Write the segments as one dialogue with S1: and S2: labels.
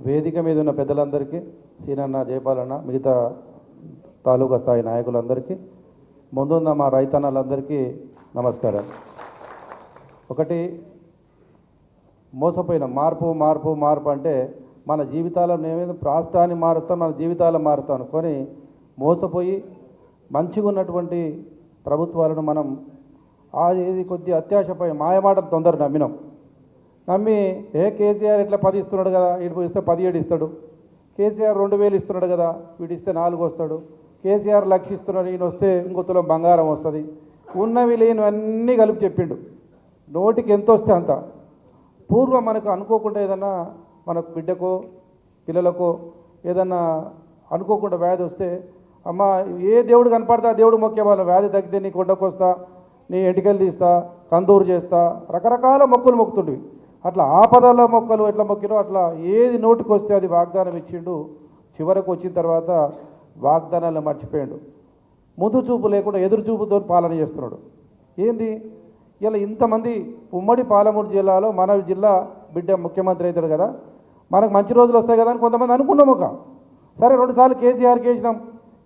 S1: వేదిక మీద ఉన్న పెద్దలందరికీ, సీనన్న, జయపాలన్న, మిగతా తాలూకా స్థాయి నాయకులందరికీ, ముందున్న మా రైతన్నలందరికీ నమస్కారం. ఒకటి, మోసపోయిన మార్పు అంటే మన జీవితాలను ఏమైనా రాష్ట్రాన్ని మారుతాం, మన జీవితాలను మారుతాం అనుకొని మోసపోయి మంచిగా ఉన్నటువంటి ప్రభుత్వాలను మనం ఏది కొద్ది అత్యాశపై మాయమాటలు తొందర నమ్మి కేసీఆర్ ఇట్లా 10 ఇస్తున్నాడు కదా, ఇటు ఇస్తే 17 ఇస్తాడు, కేసీఆర్ 2000 ఇస్తున్నాడు కదా, వీడు ఇస్తే 4 వస్తాడు, కేసీఆర్ 1,00,000 ఇస్తున్నాడు, ఈయన వస్తే ఇంకో తులం బంగారం వస్తుంది, ఉన్నవి లేనివన్నీ కలిపి చెప్పిండు. నోటికి ఎంత వస్తే అంత. పూర్వం మనకు అనుకోకుండా ఏదన్నా మనకు బిడ్డకో పిల్లలకో ఏదన్నా అనుకోకుండా వ్యాధి వస్తే, అమ్మ ఏ దేవుడు కనపడతా దేవుడు మొక్కే వాళ్ళ వ్యాధి తగ్గితే నీ కొండకొస్తా, నీ ఎంటికలు తీస్తా, కందూరు చేస్తా, రకరకాల మొక్కులు మొక్కుతుండేవి. అట్లా ఆపదల మొక్కలు ఎట్లా మొక్కినో అట్లా ఏది నోటికి వస్తే అది వాగ్దానం ఇచ్చిండు. చివరకు వచ్చిన తర్వాత వాగ్దానాలను మర్చిపోయాడు. ముందు చూపు లేకుండా ఎదురు చూపుతో పాలన చేస్తున్నాడు. ఏంది ఇలా ఇంతమంది ఉమ్మడి పాలమూరు జిల్లాలో మన జిల్లా బిడ్డ ముఖ్యమంత్రి అవుతాడు కదా, మనకు మంచి రోజులు వస్తాయి కదా అని కొంతమంది అనుకున్నాము. సరే 2 సార్లు కేసీఆర్కి వేసినాం,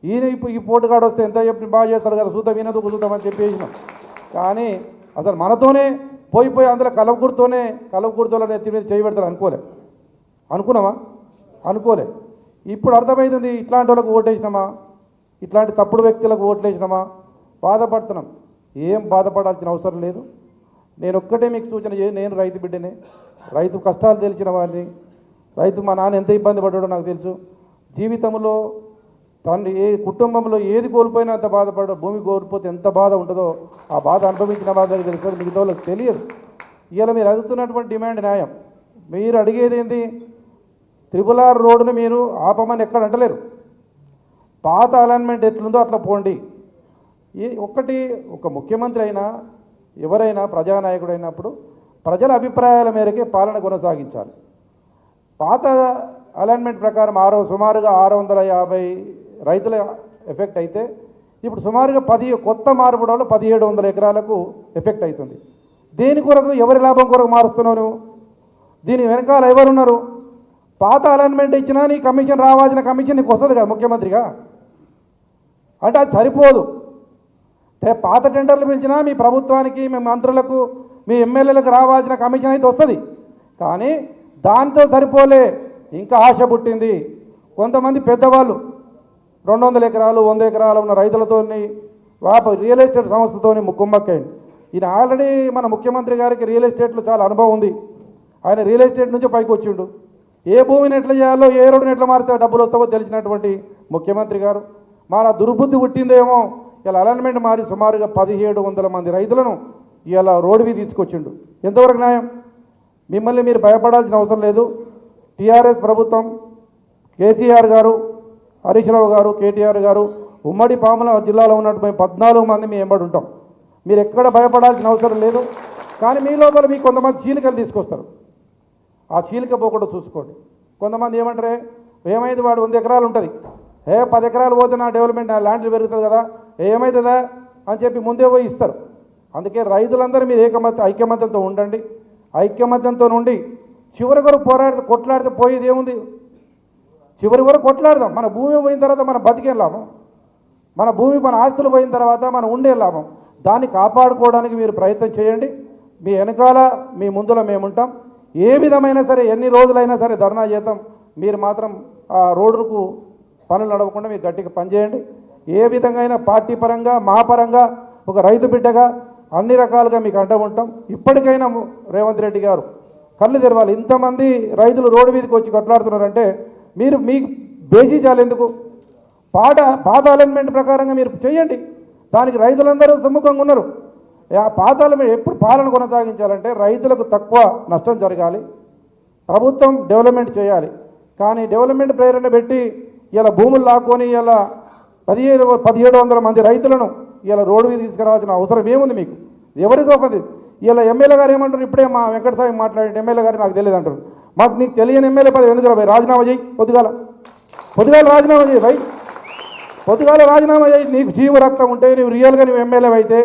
S1: ఈయన ఈ పోటుగాడు వస్తే ఎంత చెప్పి బాగా చేస్తాడు కదా, చూద్దాం ఈయన చూద్దామని చెప్పి వేసినాం. కానీ అసలు మనతోనే పోయి అందులో కలవకూడుతోనే ఎత్తి మీద చేయబెడతాడు అనుకున్నామా? అనుకోలే. ఇప్పుడు అర్థమవుతుంది, ఇట్లాంటి వాళ్ళకు ఓటేసినామా, ఇట్లాంటి తప్పుడు వ్యక్తులకు ఓట్లు వేసినామా, బాధపడుతున్నాం. ఏం బాధపడాల్సిన అవసరం లేదు. నేను ఒక్కటే మీకు సూచన నేను రైతు బిడ్డనే, రైతు కష్టాలు తెలిసిన వాడిని. మా నాన్న ఎంత ఇబ్బంది పడ్డాడో నాకు తెలుసు. జీవితంలో ఏ కుటుంబంలో ఏది కోల్పోయినా అంత బాధపడ్డా, భూమి కోల్పోతే ఎంత బాధ ఉంటుందో ఆ బాధ అనుభవించిన బాధకి తెలుస్తుంది, మిగతా వాళ్ళకి తెలియదు. ఇవాళ మీరు అడుగుతున్నటువంటి డిమాండ్ న్యాయం. మీరు అడిగేది ఏంటి? 666 రోడ్డును మీరు ఆపమని ఎక్కడ అంటలేరు. పాత అలైన్మెంట్ ఎట్లుందో అట్లా పోండి. ఒక ముఖ్యమంత్రి అయినా ఎవరైనా ప్రజానాయకుడు అయినప్పుడు ప్రజల అభిప్రాయాల మేరకే పాలన కొనసాగించాలి. పాత అలైన్మెంట్ ప్రకారం సుమారుగా 650 రైతుల ఎఫెక్ట్ అయితే ఇప్పుడు సుమారుగా కొత్త మార్పుల వల్ల 1700 ఎకరాలకు ఎఫెక్ట్ అవుతుంది. దేని కొరకు, ఎవరి లాభం కొరకు మారుస్తున్నావు నువ్వు? దీని వెనకాల ఎవరున్నారు? పాత అలైన్మెంట్ ఇచ్చినా నీ కమిషన్ రావాల్సిన కమిషన్ నీకు వస్తుంది కదా ముఖ్యమంత్రిగా. అంటే అది సరిపోదు. పాత టెండర్లు పిలిచినా మీ ప్రభుత్వానికి, మీ మంత్రులకు, మీ ఎమ్మెల్యేలకు రావాల్సిన కమిషన్ అయితే వస్తుంది. కానీ దాంతో సరిపోలే, ఇంకా ఆశ పుట్టింది. కొంతమంది పెద్దవాళ్ళు 200 ఎకరాలు 100 ఎకరాలు ఉన్న రైతులతో రియల్ ఎస్టేట్ సంస్థతో కుమ్మక్కైంది. ఈయన ఆల్రెడీ మన ముఖ్యమంత్రి గారికి రియల్ ఎస్టేట్లో చాలా అనుభవం ఉంది. ఆయన రియల్ ఎస్టేట్ నుంచి పైకి వచ్చిండు. ఏ భూమిని ఎట్లా చేయాలో, ఏ రోడ్డుని ఎట్లా మారితే డబ్బులు వస్తావో తెలిసినటువంటి ముఖ్యమంత్రి గారు మన దుర్బుద్ధి పుట్టిందేమో ఇలా అలైన్మెంట్ మారి సుమారుగా 1700 మంది రైతులను ఇలా రోడ్డువి తీసుకొచ్చిండు. ఎంతవరకు న్యాయం? మిమ్మల్ని మీరు భయపడాల్సిన అవసరం లేదు. టీఆర్ఎస్ ప్రభుత్వం, కేసీఆర్ గారు, హరీష్ రావు గారు, కేటీఆర్ గారు, ఉమ్మడి పాముల జిల్లాలో ఉన్నటువంటి 14 మంది మేము వెంబడి ఉంటాం. మీరు ఎక్కడ భయపడాల్సిన అవసరం లేదు. కానీ మీ లోపల మీకు కొంతమంది చీలికలు తీసుకొస్తారు. ఆ చీలిక పోకుండా చూసుకోండి. కొంతమంది ఏమంటారే, ఏమైంది వాడు 100 ఎకరాలు ఉంటుంది, 10 ఎకరాలు పోతే నా డెవలప్మెంట్, నా ల్యాండ్లు పెరుగుతుంది కదా, ఏమవుతుందా అని చెప్పి ముందే పోయి ఇస్తారు. అందుకే రైతులందరూ మీరు ఐక్యమత్యంతో ఉండండి. ఐక్యమత్యంతో ఉండి చివరి వరకు కొట్లాడితే పోయేది ఏముంది? చివరి వరకు కొట్లాడదాం. మన భూమి పోయిన తర్వాత మన బతికేం లాభం? మన భూమి, మన ఆస్తులు పోయిన తర్వాత మనం ఉండే లాభం. దాన్ని కాపాడుకోవడానికి మీరు ప్రయత్నం చేయండి. మీ వెనకాల, మీ ముందులో మేముంటాం. ఏ విధమైనా సరే, ఎన్ని రోజులైనా సరే ధర్నా చేద్దాం. మీరు మాత్రం ఆ రోడ్డుకు పనులు నడవకుండా మీరు గట్టిగా పనిచేయండి. ఏ విధంగా అయినా పార్టీ పరంగా, మా పరంగా, ఒక రైతు బిడ్డగా అన్ని రకాలుగా మీకు అంట ఉంటాం. ఇప్పటికైనా రేవంత్ రెడ్డి గారు కళ్ళు తెరవాలి. ఇంతమంది రైతులు రోడ్డు మీదకి వచ్చి కొట్లాడుతున్నారంటే మీరు మీకు బేసిజాలు ఎందుకు? పాత అలైన్మెంట్ ప్రకారంగా మీరు చేయండి. దానికి రైతులందరూ సుముఖంగా ఉన్నారు. పాత అలైన్మెంట్ ఎప్పుడు పాలన కొనసాగించాలంటే రైతులకు తక్కువ నష్టం జరగాలి, ప్రభుత్వం డెవలప్మెంట్ చేయాలి. కానీ డెవలప్మెంట్ ప్రేరణ పెట్టి ఇలా భూములు లాక్కొని ఇలా 1700 మంది రైతులను ఇలా రోడ్డు మీద తీసుకురావాల్సిన అవసరం ఏముంది మీకు? ఎవరితో పది? ఇలా ఎమ్మెల్యే గారు ఏమంటారు? ఇప్పుడే మా వెంకటస్వామి మాట్లాడే ఎమ్మెల్యే గారు నాకు తెలియదు అంటారు. మాకు నీకు తెలియని ఎమ్మెల్యే పదవి ఎందుకు రా? రాజీనామా చేయి, పొద్దుగాల రాజీనామా చేయి భయ్, పొద్దుగాల రాజీనామా చేయి. నీకు జీవ రక్తం ఉంటే, నువ్వు రియల్గా నువ్వు ఎమ్మెల్యే అయితే,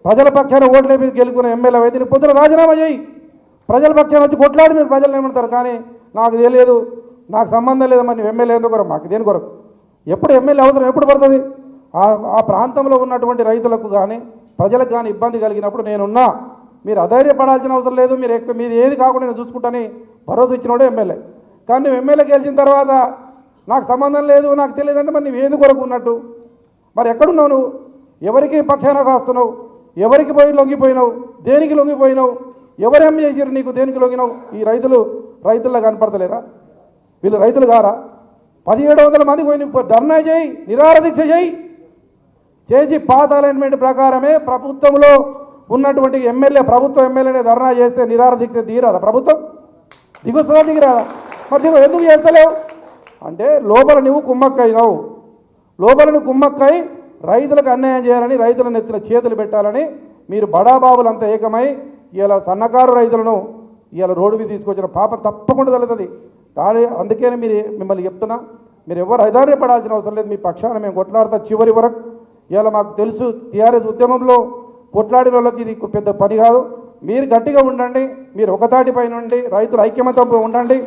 S1: ప్రజల పక్షాన ఓట్లే మీద గెలుకున్న ఎమ్మెల్యే అయితే నువ్వు పొద్దున రాజీనామా చేయి. ప్రజల పక్షాన వచ్చి కొట్లాడి మీరు ప్రజలు ఏమంటారు. కానీ నాకు తెలియదు, నాకు సంబంధం లేదమ్మా నువ్వు ఎమ్మెల్యే ఎందుకు కొరకు మాకు దేని కొరకు ఎప్పుడు ఎమ్మెల్యే అవసరం ఎప్పుడు పడుతుంది ఆ ప్రాంతంలో ఉన్నటువంటి రైతులకు కానీ ప్రజలకు కానీ ఇబ్బంది కలిగినప్పుడు నేనున్నా మీరు అధైర్యపడాల్సిన అవసరం లేదు మీరు మీది ఏది కాకుండా నేను చూసుకుంటాని భరోసా ఇచ్చినోడే ఎమ్మెల్యే కానీ నువ్వు ఎమ్మెల్యే గెలిచిన తర్వాత నాకు సంబంధం లేదు నాకు తెలియదంటే మరి నువ్వు ఏది కొరకు ఉన్నట్టు మరి ఎక్కడున్నావు నువ్వు ఎవరికి పక్షాన కాస్తున్నావు ఎవరికి పోయి లొంగిపోయినావు దేనికి లొంగిపోయినావు ఎవరేం చేసిరు నీకు దేనికి లొంగినావు ఈ రైతుల్లో కనపడతలేరా వీళ్ళు రైతులు కారా 1700 మంది పోయి ధర్నా చేయి నిరాహార దీక్ష చేసి పాత అలైన్మెంట్ ప్రకారమే ప్రభుత్వంలో ఉన్నటువంటి ప్రభుత్వ ఎమ్మెల్యేనే ధర్నా చేస్తే నిరాహార దీక్ష దిగిరాదా ప్రభుత్వం దిగొస్తుందా దిగిరాదా మరి ఎందుకు చేస్తలేవు అంటే లోపల నువ్వు కుమ్మక్కైనావు లోపల నువ్వు కుమ్మక్కై రైతులకు అన్యాయం చేయాలని రైతులను ఎత్తిన చేతులు పెట్టాలని మీరు బడాబాబులంతా ఏకమై ఇలా సన్నకారు రైతులను ఇలా రోడ్డు మీద తీసుకొచ్చిన పాపం తప్పకుండా తగ్గుతుంది కానీ అందుకే మిమ్మల్ని చెప్తున్నా మీరు ఎవరు హైదార్యపడాల్సిన అవసరం లేదు మీ పక్షాన మేము కొట్లాడతా చివరి వరకు ఇలా మాకు తెలుసు టీఆర్ఎస్ ఉద్యమంలో కొట్లాడిన వాళ్ళకి ఇది పెద్ద పని కాదు మీరు గట్టిగా ఉండండి మీరు ఒకతాటిపైన ఉండి రైతులు ఐక్యమత్యంతో ఉండండి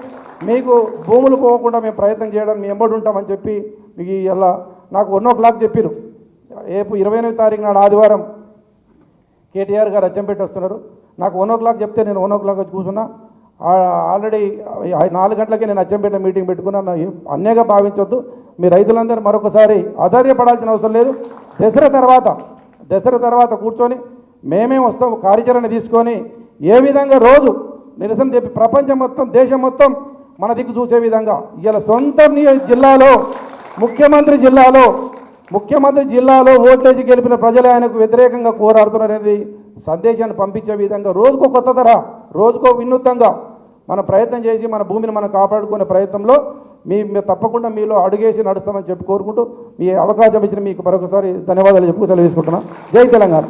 S1: మీకు భూములు పోకుండా మేము ప్రయత్నం చేయడానికి మేము ఎంబడి ఉంటామని చెప్పి మీకు ఇలా నాకు 1 o'clock చెప్పారు రేపు 28వ తారీఖు నాడు ఆదివారం కేటీఆర్ గారు అచ్చంపేట వస్తున్నారు నాకు 1 o'clock చెప్తే నేను 1 o'clock వచ్చి కూర్చున్నా ఆల్రెడీ 4 గంటలకే నేను అచ్చంపేట మీటింగ్ పెట్టుకున్నా అన్యాయంగా భావించొద్దు మీ రైతులందరూ మరొకసారి ఆధార్యపడాల్సిన అవసరం లేదు దసరా తర్వాత కూర్చొని మేమే వస్తాం కార్యాచరణ తీసుకొని ఏ విధంగా రోజు నిరసన చెప్పి ప్రపంచం మొత్తం దేశం మొత్తం మన దిక్కు చూసే విధంగా ఇలా సొంత జిల్లాలో ముఖ్యమంత్రి జిల్లాలో ఓట్లేసి గెలిపిన ప్రజలు ఆయనకు వ్యతిరేకంగా పోరాడుతున్నారనేది సందేశాన్ని పంపించే విధంగా రోజుకో కొత్త తరహా రోజుకో వినూత్నంగా మన ప్రయత్నం చేసి మన భూమిని మనం కాపాడుకునే ప్రయత్నంలో తప్పకుండా మీలో అడుగేసి నడుస్తామని చెప్పి కోరుకుంటూ మీ అవకాశం ఇచ్చిన మీకు మరొకసారి ధన్యవాదాలు చెప్పు సెలవు తీసుకుంటున్నాను. జై తెలంగాణ.